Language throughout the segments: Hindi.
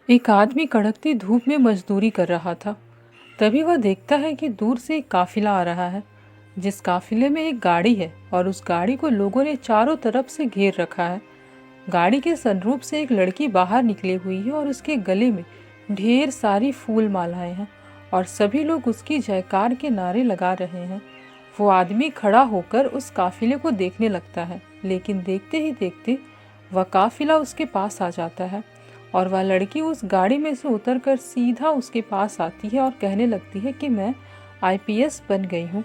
एक आदमी कड़कती धूप में मजदूरी कर रहा था। तभी वह देखता है कि दूर से एक काफिला आ रहा है, जिस काफिले में एक गाड़ी है और उस गाड़ी को लोगों ने चारों तरफ से घेर रखा है। गाड़ी के सनरूफ से एक लड़की बाहर निकली हुई है और उसके गले में ढेर सारी फूल मालाएं हैं और सभी लोग उसकी जयकार के नारे लगा रहे हैं। वो आदमी खड़ा होकर उस काफिले को देखने लगता है, लेकिन देखते ही देखते वह काफिला उसके पास आ जाता है और वह लड़की उस गाड़ी में से उतरकर सीधा उसके पास आती है और कहने लगती है कि मैं आईपीएस बन गई हूँ।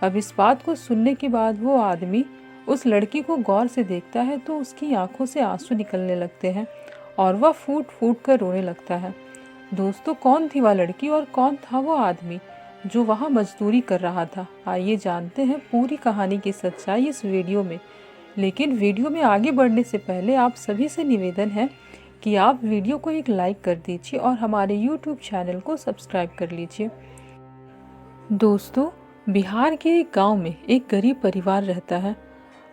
अब इस बात को सुनने के बाद वो आदमी उस लड़की को गौर से देखता है तो उसकी आंखों से आंसू निकलने लगते हैं और वह फूट फूट कर रोने लगता है। दोस्तों, कौन थी वह लड़की और कौन था वो आदमी जो वहाँ मजदूरी कर रहा था? आइए जानते हैं पूरी कहानी की सच्चाई इस वीडियो में। लेकिन वीडियो में आगे बढ़ने से पहले आप सभी से निवेदन है कि आप वीडियो को एक लाइक कर दीजिए और हमारे यूट्यूब चैनल को सब्सक्राइब कर लीजिए। दोस्तों, बिहार के एक गांव में एक गरीब परिवार रहता है।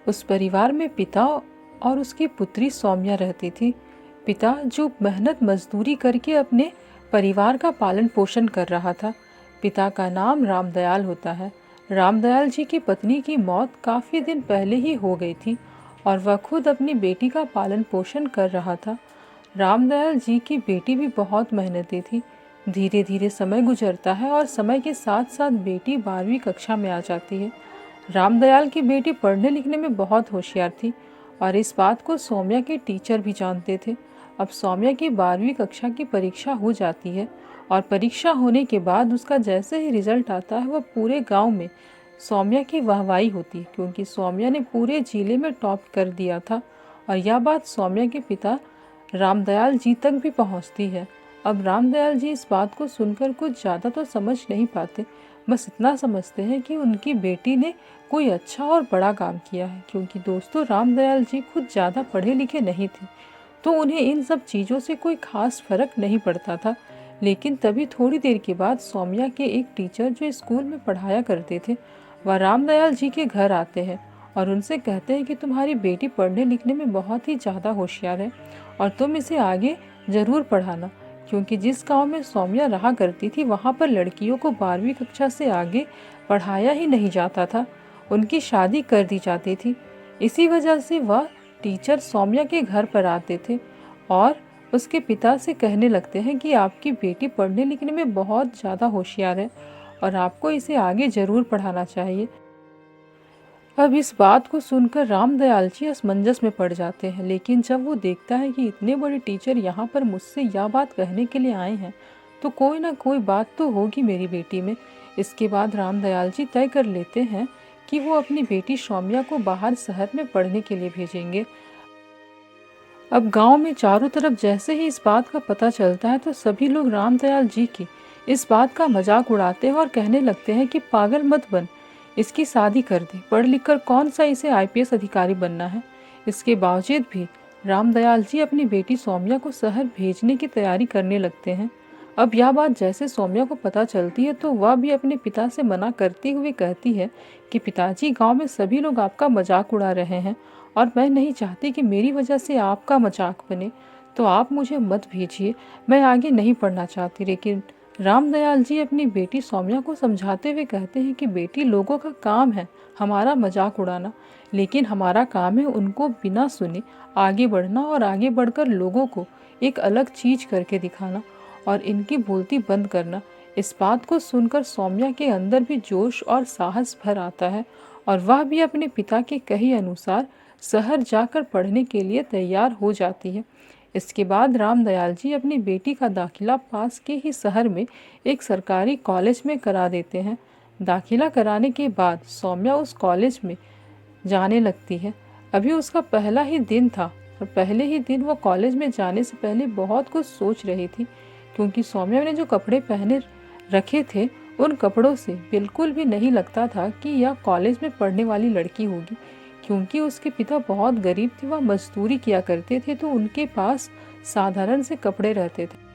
उस परिवार में पिता और उसकी पुत्री सौम्या रहती थी। पिता जो मेहनत मजदूरी करके अपने परिवार का पालन पोषण कर रहा था। पिता का नाम रामदयाल होता है। रामदयाल जी की पत्नी की मौत काफ़ी दिन पहले ही हो गई थी और वह खुद अपनी बेटी का पालन पोषण कर रहा था। रामदयाल जी की बेटी भी बहुत मेहनती थी। धीरे धीरे समय गुजरता है और समय के साथ साथ बेटी 12वीं कक्षा में आ जाती है। रामदयाल की बेटी पढ़ने लिखने में बहुत होशियार थी और इस बात को सौम्या के टीचर भी जानते थे। अब सौम्या की 12वीं कक्षा की परीक्षा हो जाती है और परीक्षा होने के बाद उसका जैसे ही रिजल्ट आता है वह पूरे गांव में सौम्या की वाहवाही होती है, क्योंकि सौम्या ने पूरे जिले में टॉप कर दिया था। और यह बात सौम्या के पिता रामदयाल जी तक भी पहुंचती है। अब रामदयाल जी इस बात को सुनकर कुछ ज़्यादा तो समझ नहीं पाते, बस इतना समझते हैं कि उनकी बेटी ने कोई अच्छा और बड़ा काम किया है, क्योंकि दोस्तों रामदयाल जी खुद ज़्यादा पढ़े लिखे नहीं थे, तो उन्हें इन सब चीज़ों से कोई खास फर्क नहीं पड़ता था। लेकिन तभी थोड़ी देर के बाद सौम्या के एक टीचर जो स्कूल में पढ़ाया करते थे, वह रामदयाल जी के घर आते हैं और उनसे कहते हैं कि तुम्हारी बेटी पढ़ने लिखने में बहुत ही ज़्यादा होशियार है और तुम इसे आगे ज़रूर पढ़ाना, क्योंकि जिस गांव में सौम्या रहा करती थी वहां पर लड़कियों को 12वीं कक्षा से आगे पढ़ाया ही नहीं जाता था, उनकी शादी कर दी जाती थी। इसी वजह से वह टीचर सौम्या के घर पर आते थे और उसके पिता से कहने लगते हैं कि आपकी बेटी पढ़ने लिखने में बहुत ज़्यादा होशियार है और आपको इसे आगे ज़रूर पढ़ाना चाहिए। अब इस बात को सुनकर रामदयाल जी असमंजस में पड़ जाते हैं, लेकिन जब वो देखता है कि इतने बड़े टीचर यहाँ पर मुझसे यह बात कहने के लिए आए हैं, तो कोई ना कोई बात तो होगी मेरी बेटी में। इसके बाद रामदयाल जी तय कर लेते हैं कि वो अपनी बेटी सौम्या को बाहर शहर में पढ़ने के लिए भेजेंगे। अब गांव में चारों तरफ जैसे ही इस बात का पता चलता है तो सभी लोग रामदयाल जी की इस बात का मजाक उड़ाते हैं और कहने लगते हैं कि पागल मत बन, इसकी शादी कर दे, पढ़ लिख कर कौन सा इसे आईपीएस अधिकारी बनना है। इसके बावजूद भी रामदयाल जी अपनी बेटी सौम्या को शहर भेजने की तैयारी करने लगते हैं। अब यह बात जैसे सौम्या को पता चलती है तो वह भी अपने पिता से मना करते हुए कहती है कि पिताजी, गांव में सभी लोग आपका मजाक उड़ा रहे हैं और मैं नहीं चाहती कि मेरी वजह से आपका मजाक बने, तो आप मुझे मत भेजिए, मैं आगे नहीं पढ़ना चाहती। लेकिन रामदयाल जी अपनी बेटी सौम्या को समझाते हुए कहते हैं कि बेटी, लोगों का काम है हमारा मजाक उड़ाना, लेकिन हमारा काम है उनको बिना सुने आगे बढ़ना और आगे बढ़कर लोगों को एक अलग चीज करके दिखाना और इनकी बोलती बंद करना। इस बात को सुनकर सौम्या के अंदर भी जोश और साहस भर आता है और वह भी अपने पिता के कहे अनुसार शहर जाकर पढ़ने के लिए तैयार हो जाती है। इसके बाद रामदयाल जी अपनी बेटी का दाखिला पास के ही शहर में एक सरकारी कॉलेज में करा देते हैं। दाखिला कराने के बाद सौम्या उस कॉलेज में जाने लगती है। अभी उसका पहला ही दिन था और पहले ही दिन वो कॉलेज में जाने से पहले बहुत कुछ सोच रही थी, क्योंकि सौम्या ने जो कपड़े पहने रखे थे उन कपड़ों से बिल्कुल भी नहीं लगता था कि यह कॉलेज में पढ़ने वाली लड़की होगी, क्योंकि उसके पिता बहुत गरीब थे, वह मजदूरी किया करते थे, तो उनके पास साधारण से कपड़े रहते थे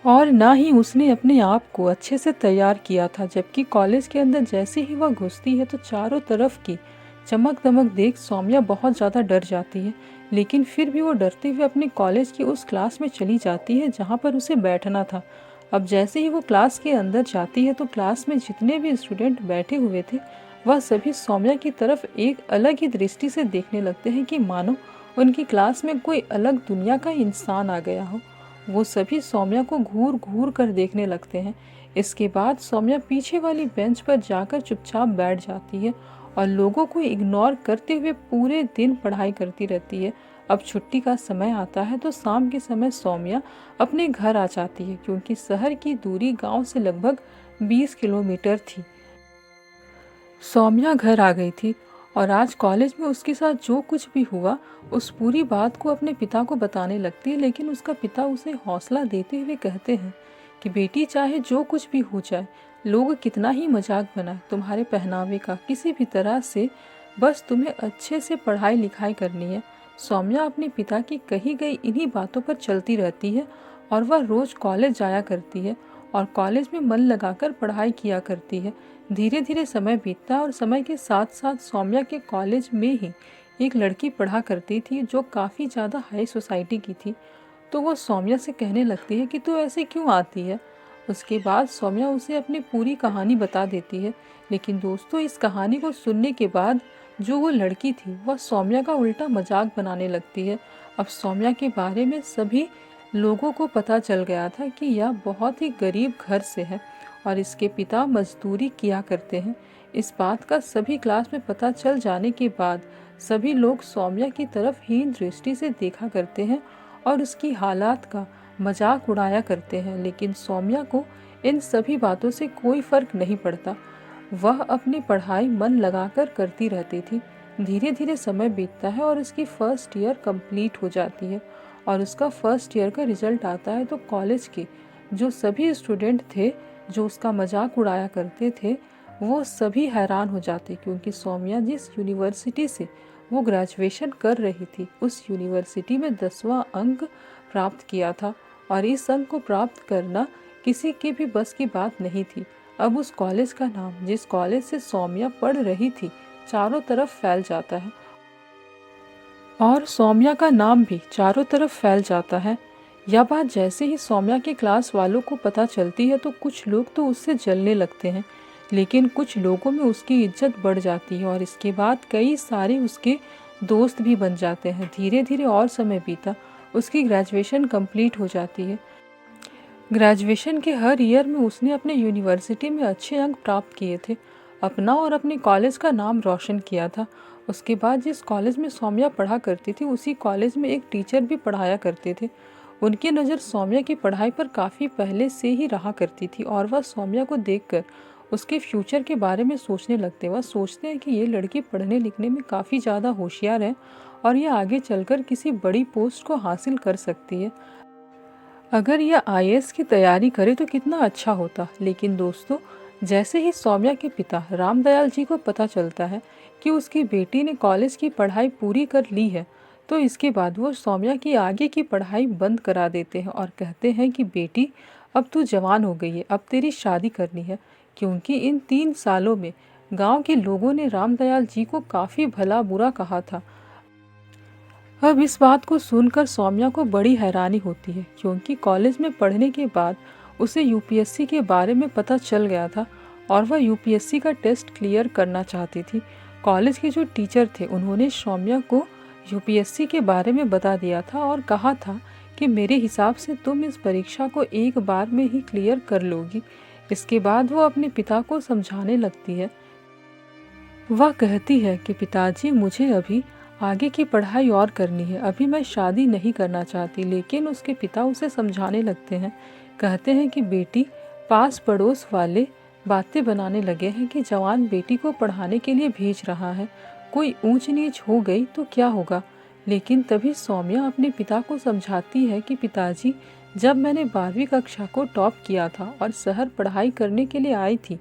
और ना ही उसने अपने आप को अच्छे से तैयार किया था। जबकि कॉलेज के अंदर जैसे ही वह घुसती है तो चारों तरफ की चमक दमक देख सौम्या बहुत ज़्यादा डर जाती है, लेकिन फिर भी वो डरते हुए अपने कॉलेज की उस क्लास में चली जाती है जहाँ पर उसे बैठना था। अब जैसे ही वो क्लास के अंदर जाती है तो क्लास में जितने भी स्टूडेंट बैठे हुए थे वह सभी सौम्या की तरफ एक अलग ही दृष्टि से देखने लगते हैं कि मानो उनकी क्लास में कोई अलग दुनिया का इंसान आ गया हो। वो सभी सौम्या को घूर घूर कर देखने लगते हैं। इसके बाद सौम्या पीछे वाली बेंच पर जाकर चुपचाप बैठ जाती है और लोगों को इग्नोर करते हुए पूरे दिन पढ़ाई करती रहती है। अब छुट्टी का समय आता है तो शाम के समय सौम्या अपने घर आ जाती है, क्योंकि शहर की दूरी गांव से लगभग 20 किलोमीटर थी। सौम्या घर आ गई थी और आज कॉलेज में उसके साथ जो कुछ भी हुआ उस पूरी बात को अपने पिता को बताने लगती है, लेकिन उसका पिता उसे हौसला देते हुए कहते हैं कि बेटी, चाहे जो कुछ भी हो जाए, लोग कितना ही मजाक बनाए तुम्हारे पहनावे का, किसी भी तरह से बस तुम्हें अच्छे से पढ़ाई लिखाई करनी है। सौम्या अपने पिता की कही गई इन्हीं बातों पर चलती रहती है और वह रोज कॉलेज जाया करती है और कॉलेज में मन लगाकर पढ़ाई किया करती है। धीरे धीरे समय बीतता है और समय के साथ साथ सौम्या के कॉलेज में ही एक लड़की पढ़ा करती थी जो काफ़ी ज़्यादा हाई सोसाइटी की थी। तो वो सौम्या से कहने लगती है कि तू ऐसे क्यों आती है। उसके बाद सौम्या उसे अपनी पूरी कहानी बता देती है। लेकिन दोस्तों, इस कहानी को सुनने के बाद जो वो लड़की थी वह सौम्या का उल्टा मजाक बनाने लगती है। अब सौम्या के बारे में सभी लोगों को पता चल गया था कि यह बहुत ही गरीब घर से है और इसके पिता मजदूरी किया करते हैं। इस बात का सभी क्लास में पता चल जाने के बाद सभी लोग सौम्या की तरफ हीन दृष्टि से देखा करते हैं और उसकी हालात का मजाक उड़ाया करते हैं। लेकिन सौम्या को इन सभी बातों से कोई फर्क नहीं पड़ता। वह अपनी पढ़ाई मन लगाकर करती रहती थी। धीरे धीरे समय बीतता है और उसकी फर्स्ट ईयर कंप्लीट हो जाती है और उसका फर्स्ट ईयर का रिजल्ट आता है तो कॉलेज के जो सभी स्टूडेंट थे जो उसका मजाक उड़ाया करते थे वो सभी हैरान हो जाते, क्योंकि सौम्या जिस यूनिवर्सिटी से वो ग्रेजुएशन कर रही थी उस यूनिवर्सिटी में 10वां अंक प्राप्त किया था और इस अंक को प्राप्त करना किसी के भी बस की बात नहीं थी। अब उस कॉलेज का नाम, जिस कॉलेज से सौम्या पढ़ रही थी, चारों तरफ फैल जाता है और सौम्या का नाम भी चारों तरफ फैल जाता है। यह बात जैसे ही सौम्या के क्लास वालों को पता चलती है तो कुछ लोग तो उससे जलने लगते हैं, लेकिन कुछ लोगों में उसकी इज्जत बढ़ जाती है और इसके बाद कई सारे उसके दोस्त भी बन जाते हैं। धीरे धीरे और समय बीता, उसकी ग्रेजुएशन कंप्लीट हो जाती है। ग्रेजुएशन के हर ईयर में उसने अपने यूनिवर्सिटी में अच्छे अंक प्राप्त किए थे, अपना और अपने कॉलेज का नाम रोशन किया था। उसके बाद जिस कॉलेज में सौम्या पढ़ा करती थी उसी कॉलेज में एक टीचर भी पढ़ाया करते थे। उनकी नज़र सौम्या की पढ़ाई पर काफ़ी पहले से ही रहा करती थी और वह सौम्या को देखकर उसके फ्यूचर के बारे में सोचने लगते। वह सोचते हैं कि ये लड़की पढ़ने लिखने में काफ़ी ज़्यादा होशियार है और ये आगे चलकर किसी बड़ी पोस्ट को हासिल कर सकती है। अगर यह आईएएस की तैयारी करे तो कितना अच्छा होता। लेकिन दोस्तों, जैसे ही सौम्या के पिता रामदयाल जी को पता चलता है कि उसकी बेटी ने कॉलेज की पढ़ाई पूरी कर ली है तो इसके बाद वो सौम्या की आगे की पढ़ाई बंद करा देते हैं और कहते हैं कि बेटी, अब तू जवान हो गई है, अब तेरी शादी करनी है। क्योंकि इन 3 सालों में गांव के लोगों ने रामदयाल जी को काफ़ी भला बुरा कहा था। अब इस बात को सुनकर सौम्या को बड़ी हैरानी होती है, क्योंकि कॉलेज में पढ़ने के बाद उसे यूपीएससी के बारे में पता चल गया था और वह यूपीएससी का टेस्ट क्लियर करना चाहती थी। कॉलेज के जो टीचर थे उन्होंने सौम्या को यूपीएससी के बारे में बता दिया था और कहा था कि मेरे हिसाब से तुम इस परीक्षा को एक बार में ही क्लियर कर लोगी। इसके बाद वो अपने पिता को समझाने लगती है। वह कहती है कि पिताजी, मुझे अभी आगे की पढ़ाई और करनी है, अभी मैं शादी नहीं करना चाहती। लेकिन उसके पिता उसे समझाने लगते हैं, कहते हैं कि बेटी, पास पड़ोस वाले बातें बनाने लगे हैं कि जवान बेटी को पढ़ाने के लिए भेज रहा है, कोई ऊंच नीच हो गई तो क्या होगा। लेकिन तभी सौम्या अपने पिता को समझाती है कि पिताजी, जब मैंने 12वीं कक्षा को टॉप किया था और शहर पढ़ाई करने के लिए आई थी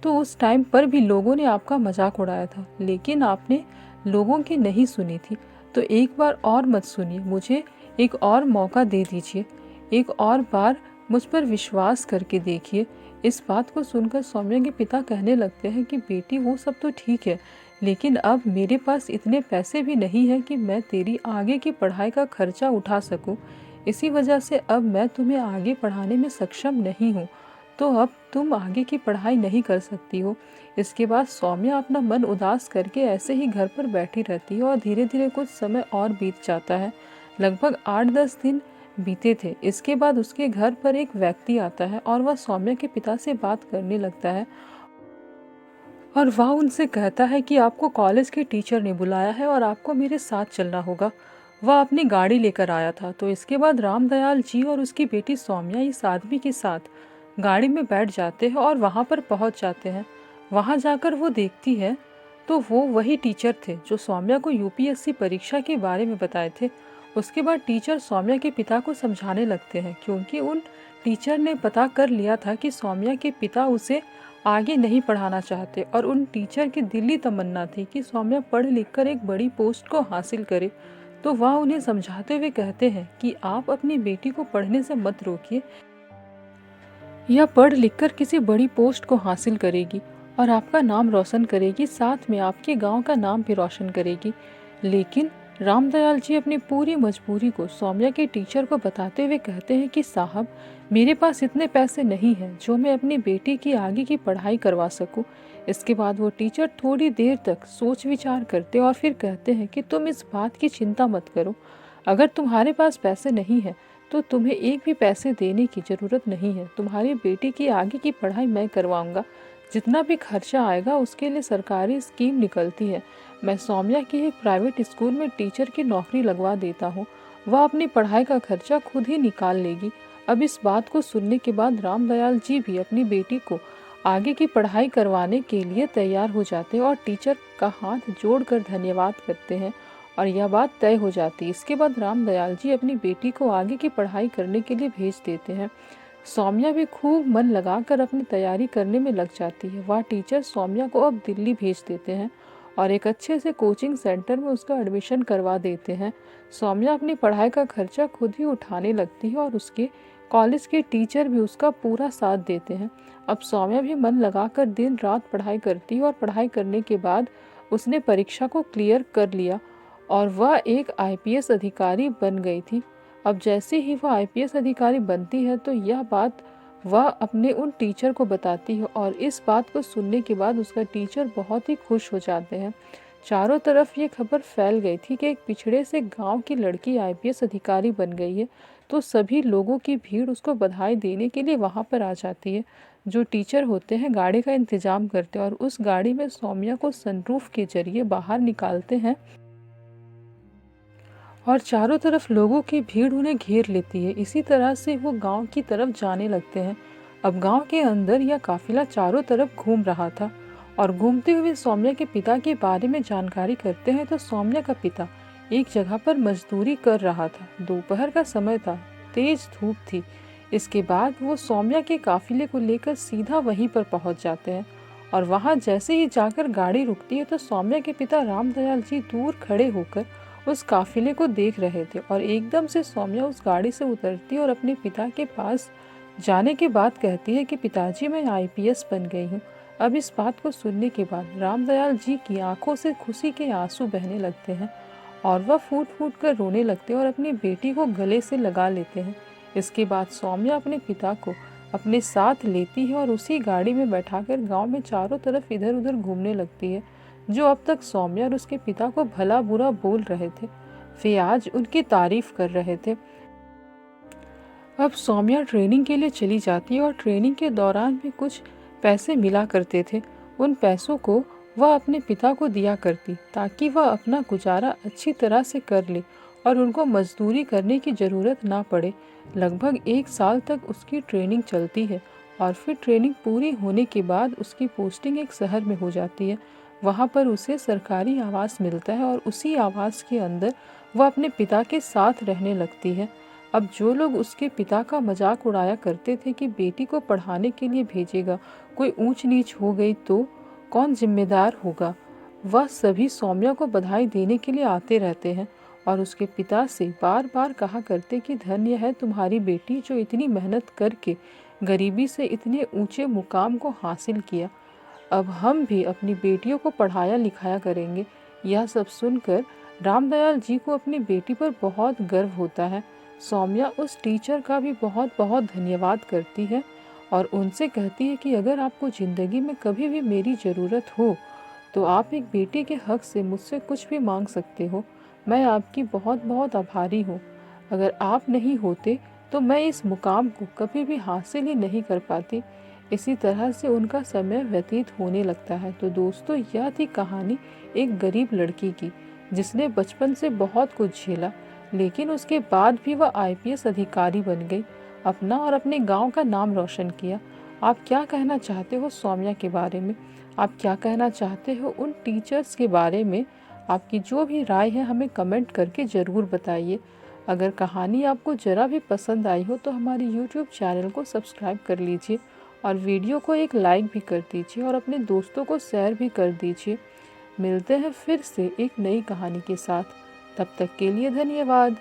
तो उस टाइम पर भी लोगों ने आपका मजाक उड़ाया था, लेकिन आपने लोगों की नहीं सुनी थी। तो एक बार और मत सुनिए, मुझे एक और मौका दे दीजिए, एक और बार मुझ पर विश्वास करके देखिए। इस बात को सुनकर सौम्या के पिता कहने लगते हैं कि बेटी, वो सब तो ठीक है, लेकिन अब मेरे पास इतने पैसे भी नहीं हैं कि मैं तेरी आगे की पढ़ाई का खर्चा उठा सकूं। इसी वजह से अब मैं तुम्हें आगे पढ़ाने में सक्षम नहीं हूँ, तो अब तुम आगे की पढ़ाई नहीं कर सकती हो। इसके बाद सौम्या अपना मन उदास करके ऐसे ही घर पर बैठी रहती है और धीरे धीरे कुछ समय और बीत जाता है। लगभग 8-10 दिन बीते थे। इसके बाद उसके घर पर एक व्यक्ति आता है और वह सौम्या के पिता से बात करने लगता है और वह उनसे कहता है कि आपको कॉलेज के टीचर ने बुलाया है और आपको मेरे साथ चलना होगा। वह अपनी गाड़ी लेकर आया था। तो इसके बाद रामदयाल जी और उसकी बेटी सौम्या इस आदमी के साथ गाड़ी में बैठ जाते हैं और वहाँ पर पहुँच जाते हैं। वहाँ जाकर वो देखती है तो वो वही टीचर थे जो सौम्या को यूपीएससी परीक्षा के बारे में बताए थे। उसके बाद टीचर सौम्या के पिता को समझाने लगते हैं, क्योंकि उन टीचर ने पता कर लिया था कि सौम्या के पिता उसे आगे नहीं पढ़ाना चाहते और उन टीचर की दिली तमन्ना थी कि सौम्या पढ़ लिख कर एक बड़ी पोस्ट को हासिल करे। तो वह उन्हें समझाते हुए कहते हैं कि आप अपनी बेटी को पढ़ने से मत रोकिए। यह पढ़ लिख कर किसी बड़ी पोस्ट को हासिल करेगी और आपका नाम रोशन करेगी, साथ में आपके गांव का नाम भी रोशन करेगी। लेकिन रामदयाल जी अपनी पूरी मजबूरी को सौम्या के टीचर को बताते हुए कहते हैं कि साहब, मेरे पास इतने पैसे नहीं हैं जो मैं अपनी बेटी की आगे की पढ़ाई करवा सकूं। इसके बाद वो टीचर थोड़ी देर तक सोच विचार करते और फिर कहते हैं कि तुम इस बात की चिंता मत करो। अगर तुम्हारे पास पैसे नहीं है तो तुम्हें एक भी पैसे देने की ज़रूरत नहीं है। तुम्हारी बेटी की आगे की पढ़ाई मैं करवाऊंगा। जितना भी खर्चा आएगा उसके लिए सरकारी स्कीम निकलती है। मैं सौम्या की एक प्राइवेट स्कूल में टीचर की नौकरी लगवा देता हूँ। वह अपनी पढ़ाई का खर्चा खुद ही निकाल लेगी। अब इस बात को सुनने के बाद रामदयाल जी भी अपनी बेटी को आगे की पढ़ाई करवाने के लिए तैयार हो जाते हैं और टीचर का हाथ जोड़कर धन्यवाद करते हैं और यह बात तय हो जाती है। इसके बाद रामदयाल जी अपनी बेटी को आगे की पढ़ाई करने के लिए भेज देते हैं। सौम्या भी खूब मन लगाकर अपनी तैयारी करने में लग जाती है। वह टीचर सौम्या को अब दिल्ली भेज देते हैं और एक अच्छे से कोचिंग सेंटर में उसका एडमिशन करवा देते हैं। सौम्या अपनी पढ़ाई का खर्चा खुद ही उठाने लगती है और उसके कॉलेज के टीचर भी उसका पूरा साथ देते हैं। अब सौम्या भी मन लगाकर दिन रात पढ़ाई करती है और पढ़ाई करने के बाद उसने परीक्षा को क्लियर कर लिया और वह एक आईपीएस अधिकारी बन गई थी। अब जैसे ही वह आईपीएस अधिकारी बनती है तो यह बात वह अपने उन टीचर को बताती है और इस बात को सुनने के बाद उसका टीचर बहुत ही खुश हो जाते हैं। चारों तरफ ये खबर फैल गई थी कि एक पिछड़े से गांव की लड़की आईपीएस अधिकारी बन गई है। तो सभी लोगों की भीड़ उसको बधाई देने के लिए वहां पर आ जाती है। जो टीचर होते हैं गाड़ी का इंतजाम करते हैं और उस गाड़ी में सौम्या को सनरूफ के जरिए बाहर निकालते हैं और चारों तरफ लोगों की भीड़ उन्हें घेर लेती है। इसी तरह से वो गांव की तरफ जाने लगते हैं। अब गांव के अंदर यह काफिला चारों तरफ घूम रहा था और घूमते हुए सौम्या के पिता के बारे में जानकारी करते हैं तो सौम्या का पिता एक जगह पर मजदूरी कर रहा था। दोपहर का समय था, तेज धूप थी। इसके बाद वो सौम्या के काफिले को लेकर सीधा वहीं पर पहुंच जाते हैं और वहां जैसे ही जाकर गाड़ी रुकती है तो सौम्या के पिता रामदयाल जी दूर खड़े होकर उस काफिले को देख रहे थे और एकदम से सौम्या उस गाड़ी से उतरती और अपने पिता के पास जाने के बाद कहती है कि पिताजी, मैं आईपीएस बन गई हूँ। अब इस बात को सुनने के बाद रामदयाल जी की आंखों से खुशी के आंसू बहने लगते हैं और वह फूट फूट कर रोने लगते हैं और अपनी बेटी को गले से लगा लेते हैं। इसके बाद सौम्या अपने पिता को अपने साथ लेती है और उसी गाड़ी में बैठाकर गांव में चारों तरफ इधर उधर घूमने लगती है। जो अब तक सौम्या और उसके पिता को भला बुरा बोल रहे थे, वे आज उनकी तारीफ कर रहे थे। अब सौम्या ट्रेनिंग के लिए चली जाती है और ट्रेनिंग के दौरान भी कुछ पैसे मिला करते थे। उन पैसों को वह अपने पिता को दिया करती ताकि वह अपना गुजारा अच्छी तरह से कर ले और उनको मजदूरी करने की ज़रूरत ना पड़े। लगभग 1 साल तक उसकी ट्रेनिंग चलती है और फिर ट्रेनिंग पूरी होने के बाद उसकी पोस्टिंग एक शहर में हो जाती है। वहाँ पर उसे सरकारी आवास मिलता है और उसी आवास के अंदर वह अपने पिता के साथ रहने लगती है। अब जो लोग उसके पिता का मजाक उड़ाया करते थे कि बेटी को पढ़ाने के लिए भेजेगा, कोई ऊंच नीच हो गई तो कौन जिम्मेदार होगा, वह सभी सौम्या को बधाई देने के लिए आते रहते हैं और उसके पिता से बार बार कहा करते कि धन्य है तुम्हारी बेटी जो इतनी मेहनत करके गरीबी से इतने ऊंचे मुकाम को हासिल किया। अब हम भी अपनी बेटियों को पढ़ाया लिखाया करेंगे। यह सब सुनकर रामदयाल जी को अपनी बेटी पर बहुत गर्व होता है। सौम्या उस टीचर का भी बहुत बहुत धन्यवाद करती है और उनसे कहती है कि अगर आपको ज़िंदगी में कभी भी मेरी ज़रूरत हो तो आप एक बेटी के हक से मुझसे कुछ भी मांग सकते हो। मैं आपकी बहुत बहुत आभारी हूँ। अगर आप नहीं होते तो मैं इस मुकाम को कभी भी हासिल ही नहीं कर पाती। इसी तरह से उनका समय व्यतीत होने लगता है। तो दोस्तों, यह थी कहानी एक गरीब लड़की की, जिसने बचपन से बहुत कुछ झेला, लेकिन उसके बाद भी वह आईपीएस अधिकारी बन गई, अपना और अपने गांव का नाम रोशन किया। आप क्या कहना चाहते हो सौम्या के बारे में? आप क्या कहना चाहते हो उन टीचर्स के बारे में? आपकी जो भी राय है हमें कमेंट करके ज़रूर बताइए। अगर कहानी आपको ज़रा भी पसंद आई हो तो हमारे यूट्यूब चैनल को सब्सक्राइब कर लीजिए और वीडियो को एक लाइक भी कर दीजिए और अपने दोस्तों को शेयर भी कर दीजिए। मिलते हैं फिर से एक नई कहानी के साथ। तब तक के लिए धन्यवाद।